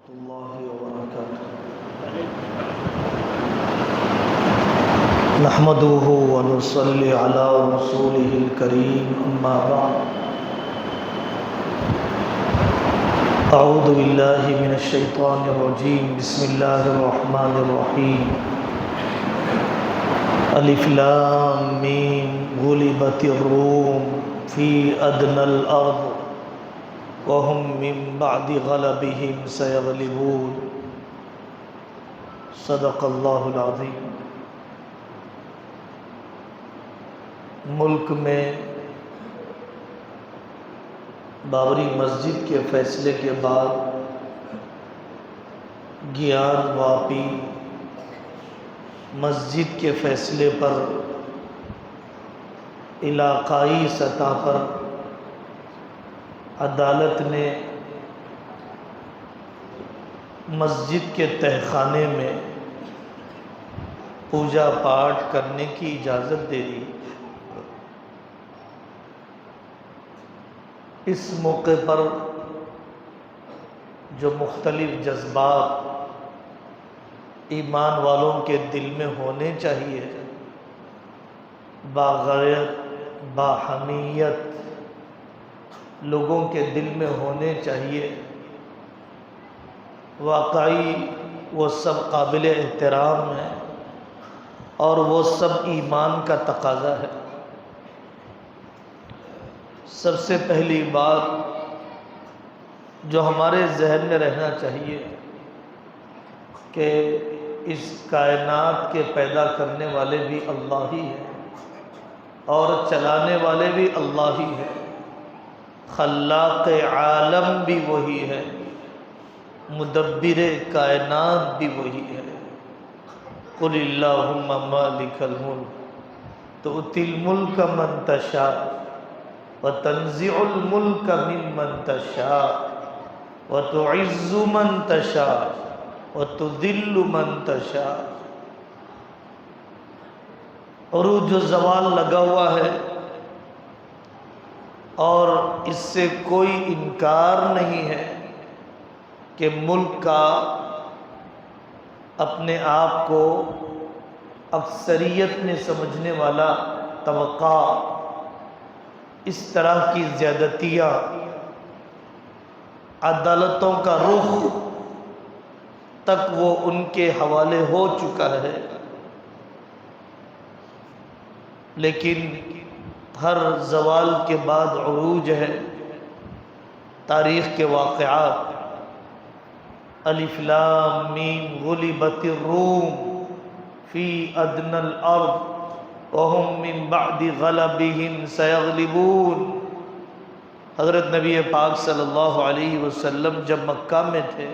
الله وبركاته. نحمده ونصلي على رسوله الكريم أما بعد. أعوذ بالله من الشيطان الرجيم. بسم الله الرحمن الرحيم. ألف لام ميم غلبت الروم في أدنى الأرض وهم من بعد غلبهم سيغلبون. صدق اللہ العظیم. ملک میں بابری مسجد کے فیصلے کے بعد گیان واپی مسجد کے فیصلے پر علاقائی سطح پر عدالت نے مسجد کے تہخانے میں پوجا پاٹ کرنے کی اجازت دے دی. اس موقع پر جو مختلف جذبات ایمان والوں کے دل میں ہونے چاہیے، باغیرت باحمیت لوگوں کے دل میں ہونے چاہیے، واقعی وہ سب قابل احترام ہیں اور وہ سب ایمان کا تقاضا ہے. سب سے پہلی بات جو ہمارے ذہن میں رہنا چاہیے کہ اس کائنات کے پیدا کرنے والے بھی اللہ ہی ہیں اور چلانے والے بھی اللہ ہی ہیں. خلاق عالم بھی وہی ہے، مدبر کائنات بھی وہی ہے. قل اللہم مالک الملک تؤتی الملک من تشاء وتنزع الملک ممن تشاء وتعز من تشاء وتذل من تشاء. عروج و زوال لگا ہوا ہے اور اس سے کوئی انکار نہیں ہے کہ ملک کا اپنے آپ کو اکثریت میں سمجھنے والا طبقہ اس طرح کی زیادتیاں، عدالتوں کا رخ تک وہ ان کے حوالے ہو چکا ہے. لیکن ہر زوال کے بعد عروج ہے. تاریخ کے واقعات، الف لام میم غلبت الروم فی ادنى الارض وهم من بعد غلبهم سيغلبون. حضرت نبی پاک صلی اللہ علیہ وسلم جب مکہ میں تھے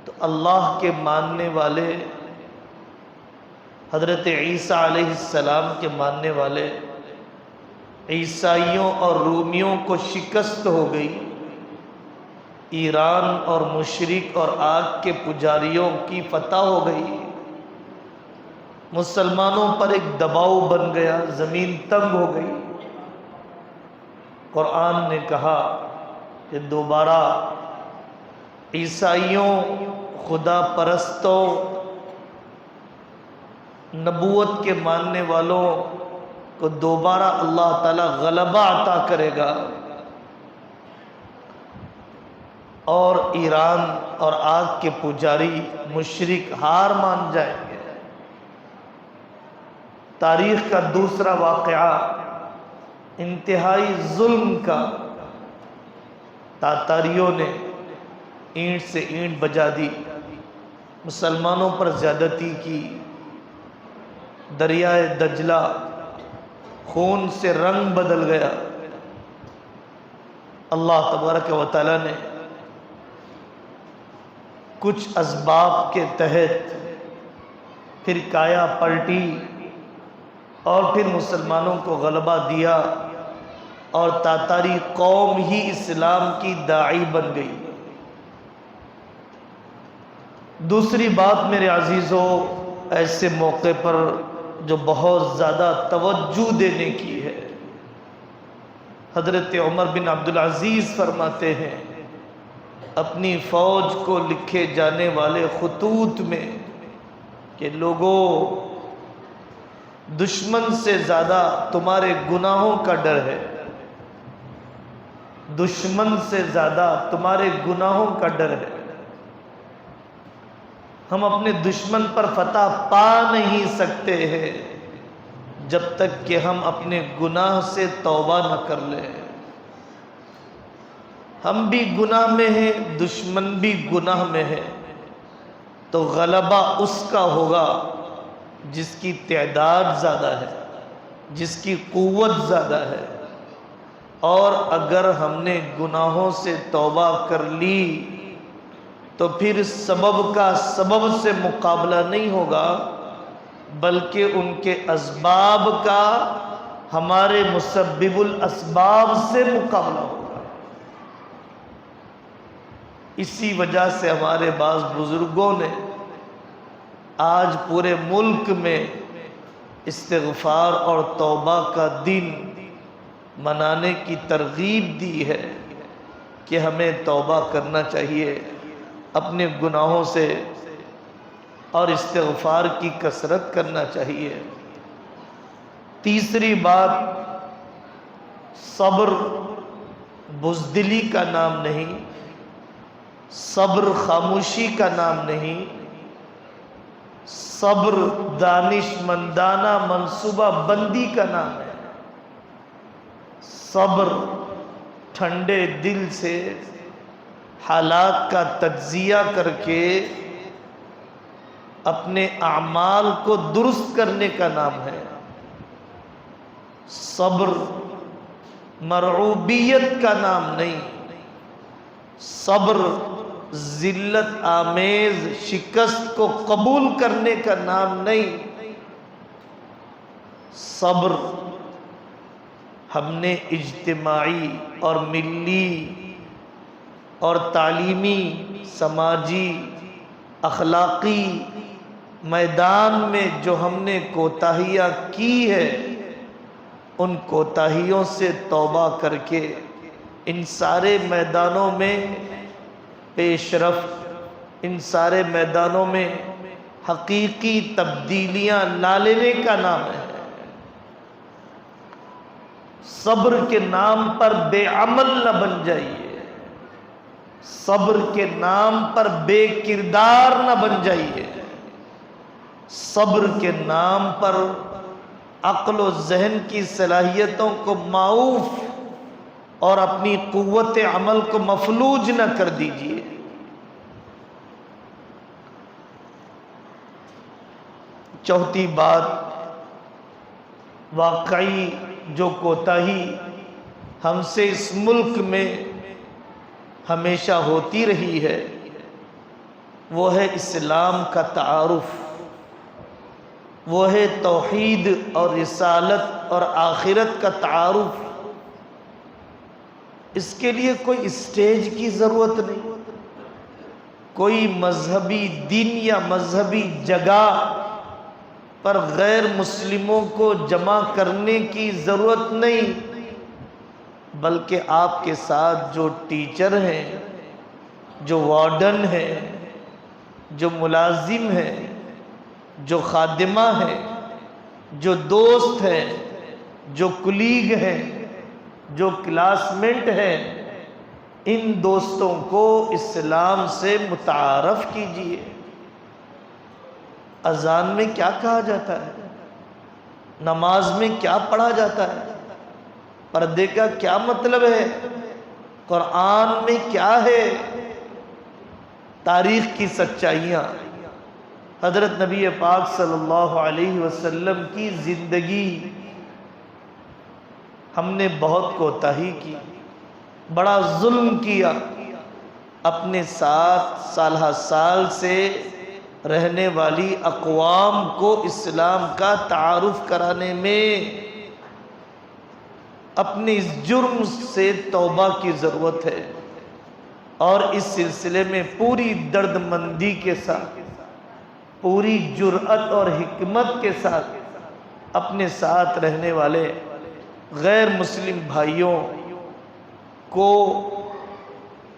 تو اللہ کے ماننے والے، حضرت عیسیٰ علیہ السلام کے ماننے والے عیسائیوں اور رومیوں کو شکست ہو گئی. ایران اور مشرک اور آگ کے پجاریوں کی فتح ہو گئی. مسلمانوں پر ایک دباؤ بن گیا، زمین تنگ ہو گئی. قرآن نے کہا کہ دوبارہ عیسائیوں، خدا پرستوں، نبوت کے ماننے والوں کو دوبارہ اللہ تعالی غلبہ عطا کرے گا اور ایران اور آگ کے پجاری مشرک ہار مان جائیں گے. تاریخ کا دوسرا واقعہ انتہائی ظلم کا، تاتاریوں نے اینٹ سے اینٹ بجا دی، مسلمانوں پر زیادتی کی. دریائے دجلہ خون سے رنگ بدل گیا. اللہ تبارک و تعالی نے کچھ اسباب کے تحت پھر کایا پلٹی اور پھر مسلمانوں کو غلبہ دیا اور تاتاری قوم ہی اسلام کی داعی بن گئی. دوسری بات میرے عزیزو، ایسے موقع پر جو بہت زیادہ توجہ دینے کی ہے، حضرت عمر بن عبدالعزیز فرماتے ہیں اپنی فوج کو لکھے جانے والے خطوط میں کہ لوگوں، دشمن سے زیادہ تمہارے گناہوں کا ڈر ہے، دشمن سے زیادہ تمہارے گناہوں کا ڈر ہے۔ ہم اپنے دشمن پر فتح پا نہیں سکتے ہیں جب تک کہ ہم اپنے گناہ سے توبہ نہ کر لیں۔ ہم بھی گناہ میں ہیں، دشمن بھی گناہ میں ہے، تو غلبہ اس کا ہوگا جس کی تعداد زیادہ ہے، جس کی قوت زیادہ ہے۔ اور اگر ہم نے گناہوں سے توبہ کر لی تو پھر سبب کا سبب سے مقابلہ نہیں ہوگا، بلکہ ان کے اسباب کا ہمارے مسبب الاسباب سے مقابلہ ہوگا۔ اسی وجہ سے ہمارے بعض بزرگوں نے آج پورے ملک میں استغفار اور توبہ کا دن منانے کی ترغیب دی ہے کہ ہمیں توبہ کرنا چاہیے اپنے گناہوں سے اور استغفار کی کثرت کرنا چاہیے۔ تیسری بات، صبر بزدلی کا نام نہیں، صبر خاموشی کا نام نہیں، صبر دانش مندانہ منصوبہ بندی کا نام ہے۔ صبر ٹھنڈے دل سے حالات کا تجزیہ کر کے اپنے اعمال کو درست کرنے کا نام ہے۔ صبر مرعوبیت کا نام نہیں، صبر ذلت آمیز شکست کو قبول کرنے کا نام نہیں۔ صبر ہم نے اجتماعی اور ملی اور تعلیمی، سماجی، اخلاقی میدان میں جو ہم نے کوتاہیاں کی ہے، ان کوتاہیوں سے توبہ کر کے ان سارے میدانوں میں پیش رفت، ان سارے میدانوں میں حقیقی تبدیلیاں لا لینے کا نام ہے۔ صبر کے نام پر بے عمل نہ بن جائیے، صبر کے نام پر بے کردار نہ بن جائیے، صبر کے نام پر عقل و ذہن کی صلاحیتوں کو معوف اور اپنی قوت عمل کو مفلوج نہ کر دیجیے۔ چوتھی بات، واقعی جو کوتاہی ہم سے اس ملک میں ہمیشہ ہوتی رہی ہے وہ ہے اسلام کا تعارف، وہ ہے توحید اور رسالت اور آخرت کا تعارف۔ اس کے لیے کوئی اسٹیج کی ضرورت نہیں، کوئی مذہبی دن یا مذہبی جگہ پر غیر مسلموں کو جمع کرنے کی ضرورت نہیں، بلکہ آپ کے ساتھ جو ٹیچر ہیں، جو وارڈن ہیں، جو ملازم ہیں، جو خادمہ ہیں، جو دوست ہیں، جو کلیگ ہیں، جو کلاس میٹ ہیں، ان دوستوں کو اسلام سے متعارف کیجیے۔ اذان میں کیا کہا جاتا ہے؟ نماز میں کیا پڑھا جاتا ہے؟ پردے کا کیا مطلب ہے؟ قرآن میں کیا ہے؟ تاریخ کی سچائیاں، حضرت نبی پاک صلی اللہ علیہ وسلم کی زندگی، ہم نے بہت کوتاہی کی، بڑا ظلم کیا، اپنے ساتھ سالہ سال سے رہنے والی اقوام کو اسلام کا تعارف کرانے میں اپنے اس جرم سے توبہ کی ضرورت ہے، اور اس سلسلے میں پوری درد مندی کے ساتھ، پوری جرأت اور حکمت کے ساتھ اپنے ساتھ رہنے والے غیر مسلم بھائیوں کو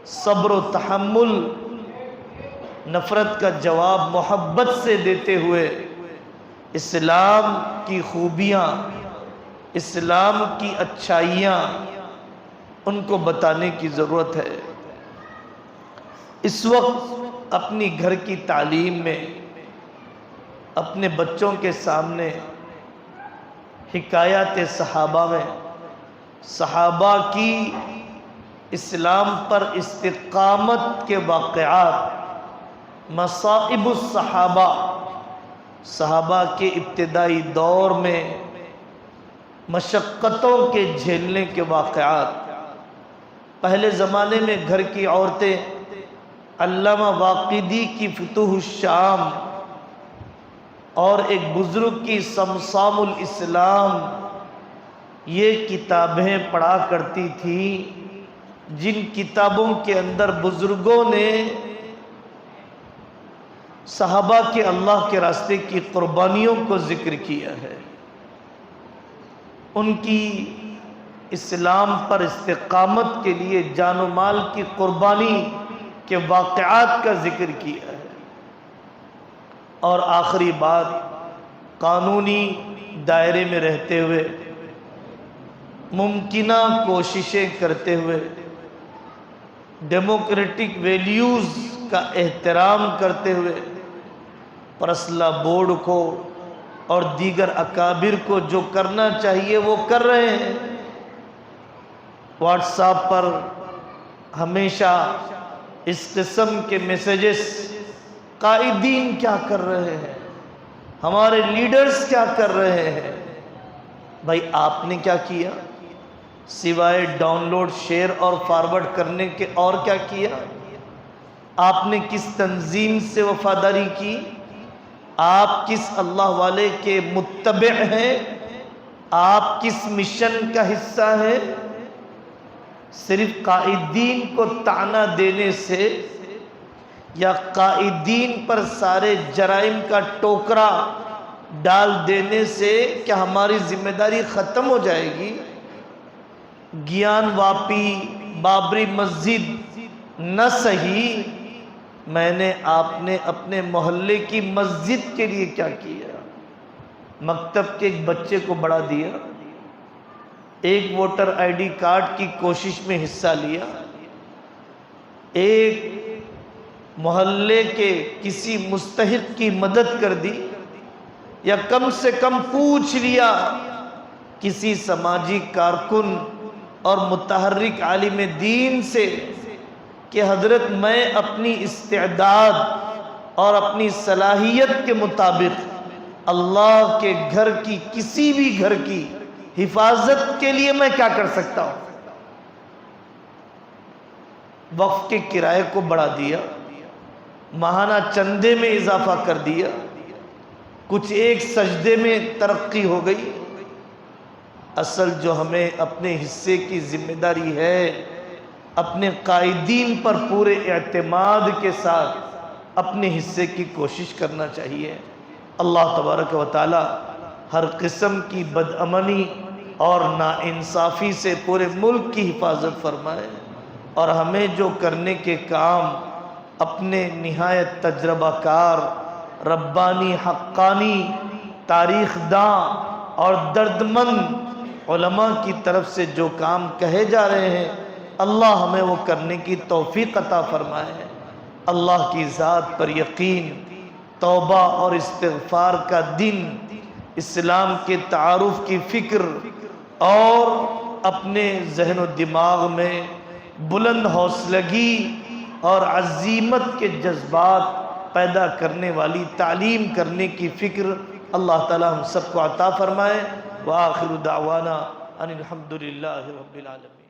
صبر و تحمل، نفرت کا جواب محبت سے دیتے ہوئے اسلام کی خوبیاں، اسلام کی اچھائیاں ان کو بتانے کی ضرورت ہے۔ اس وقت اپنی گھر کی تعلیم میں اپنے بچوں کے سامنے حکایات صحابہ میں صحابہ کی اسلام پر استقامت کے واقعات، مصائب الصحابہ، صحابہ کے ابتدائی دور میں مشقتوں کے جھیلنے کے واقعات۔ پہلے زمانے میں گھر کی عورتیں علامہ واقدی کی فتوح الشام اور ایک بزرگ کی صمصام الاسلام یہ کتابیں پڑھا کرتی تھیں، جن کتابوں کے اندر بزرگوں نے صحابہ کے اللہ کے راستے کی قربانیوں کو ذکر کیا ہے، ان کی اسلام پر استقامت کے لیے جان و مال کی قربانی کے واقعات کا ذکر کیا ہے۔ اور آخری بات، قانونی دائرے میں رہتے ہوئے، ممکنہ کوششیں کرتے ہوئے، ڈیموکریٹک ویلیوز کا احترام کرتے ہوئے، پرسلہ بورڈ کو اور دیگر اکابر کو جو کرنا چاہیے وہ کر رہے ہیں۔ واٹس ایپ پر ہمیشہ اس قسم کے میسیجز، قائدین کیا کر رہے ہیں، ہمارے لیڈرز کیا کر رہے ہیں۔ بھائی آپ نے کیا کیا سوائے ڈاؤن لوڈ، شیئر اور فارورڈ کرنے کے؟ اور کیا کیا؟ آپ نے کس تنظیم سے وفاداری کی؟ آپ کس اللہ والے کے متبع ہیں؟ آپ کس مشن کا حصہ ہیں؟ صرف قائدین کو طعنہ دینے سے یا قائدین پر سارے جرائم کا ٹوکرا ڈال دینے سے کیا ہماری ذمہ داری ختم ہو جائے گی؟ گیان واپی، بابری مسجد نہ صحیح، میں نے آپ نے اپنے محلے کی مسجد کے لیے کیا کیا؟ مکتب کے ایک بچے کو بڑھا دیا، ایک ووٹر آئی ڈی کارڈ کی کوشش میں حصہ لیا، ایک محلے کے کسی مستحق کی مدد کر دی، یا کم سے کم پوچھ لیا کسی سماجی کارکن اور متحرک عالم دین سے کہ حضرت میں اپنی استعداد اور اپنی صلاحیت کے مطابق اللہ کے گھر کی، کسی بھی گھر کی حفاظت کے لیے میں کیا کر سکتا ہوں؟ وقف کے کرائے کو بڑھا دیا، ماہانہ چندے میں اضافہ کر دیا، کچھ ایک سجدے میں ترقی ہو گئی۔ اصل جو ہمیں اپنے حصے کی ذمہ داری ہے، اپنے قائدین پر پورے اعتماد کے ساتھ اپنے حصے کی کوشش کرنا چاہیے۔ اللہ تبارک و تعالی ہر قسم کی بدامنی اور ناانصافی سے پورے ملک کی حفاظت فرمائے، اور ہمیں جو کرنے کے کام اپنے نہایت تجربہ کار، ربانی، حقانی، تاریخ داں اور دردمند علماء کی طرف سے جو کام کہے جا رہے ہیں، اللہ ہمیں وہ کرنے کی توفیق عطا فرمائے۔ اللہ کی ذات پر یقین، توبہ اور استغفار کا دن، اسلام کے تعارف کی فکر اور اپنے ذہن و دماغ میں بلند حوصلگی اور عزیمت کے جذبات پیدا کرنے والی تعلیم کرنے کی فکر اللہ تعالی ہم سب کو عطا فرمائے۔ وآخر دعوانا ان الحمد للہ رب العالمین۔